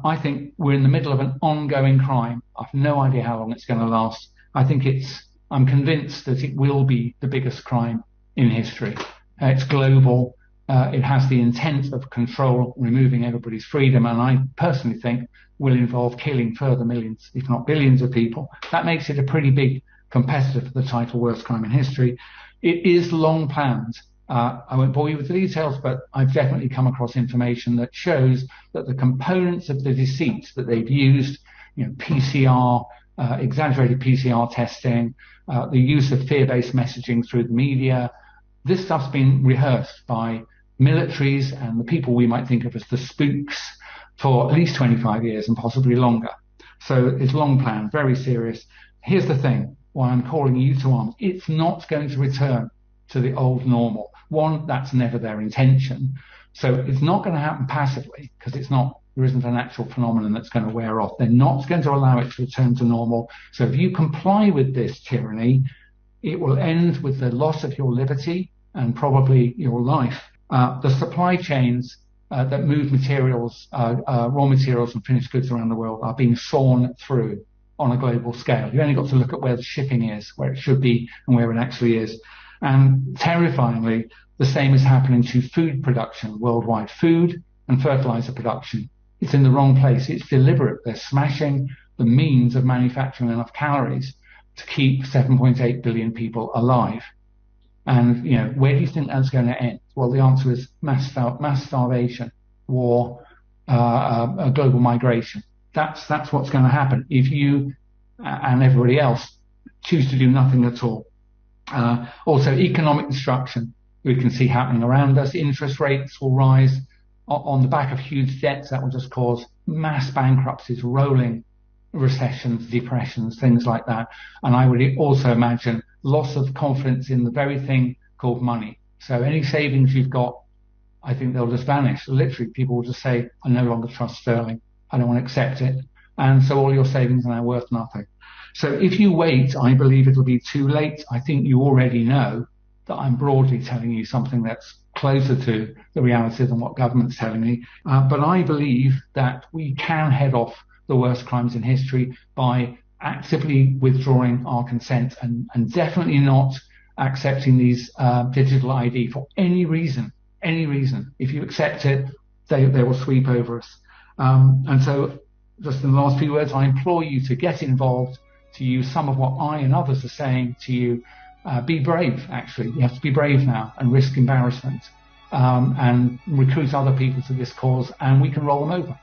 I think we're in the middle of an ongoing crime. I've no idea how long it's going to last. I'm convinced that it will be the biggest crime in history. It's global. It has the intent of control, removing everybody's freedom, and I personally think will involve killing further millions, if not billions of people. That makes it a pretty big competitor for the title worst crime in history. It is long planned. I won't bore you with the details, but I've definitely come across information that shows that the components of the deceit that they've used, PCR, exaggerated PCR testing, the use of fear-based messaging through the media, this stuff's been rehearsed by militaries and the people we might think of as the spooks for at least 25 years and possibly longer. So it's long planned, very serious. Here's the thing, why I'm calling you to arms. It's not going to return to the old normal. One, that's never their intention. So it's not going to happen passively because there isn't an actual phenomenon that's going to wear off. They're not going to allow it to return to normal. So if you comply with this tyranny, it will end with the loss of your liberty and probably your life. The supply chains that move materials, raw materials and finished goods around the world are being sawn through on a global scale. You've only got to look at where the shipping is, where it should be and where it actually is. And terrifyingly, the same is happening to food production worldwide, food and fertilizer production. It's in the wrong place. It's deliberate. They're smashing the means of manufacturing enough calories to keep 7.8 billion people alive. And, where do you think that's going to end? Well, the answer is mass starvation, war, a global migration. That's what's going to happen if you and everybody else choose to do nothing at all. Also, economic destruction we can see happening around us. Interest rates will rise on the back of huge debts. That will just cause mass bankruptcies, rolling recessions, depressions, things like that. And I would also imagine loss of confidence in the very thing called money. So any savings you've got, I think they'll just vanish. Literally, people will just say, I no longer trust sterling. I don't want to accept it. And so all your savings are now worth nothing. So if you wait, I believe it'll be too late. I think you already know that I'm broadly telling you something that's closer to the reality than what government's telling me. But I believe that we can head off the worst crimes in history by actively withdrawing our consent and definitely not accepting these digital ID for any reason. If you accept it, they will sweep over us. And so just in the last few words, I implore you to get involved, to use some of what I and others are saying to you. Be brave, actually. You have to be brave now and risk embarrassment and recruit other people to this cause, and we can roll them over.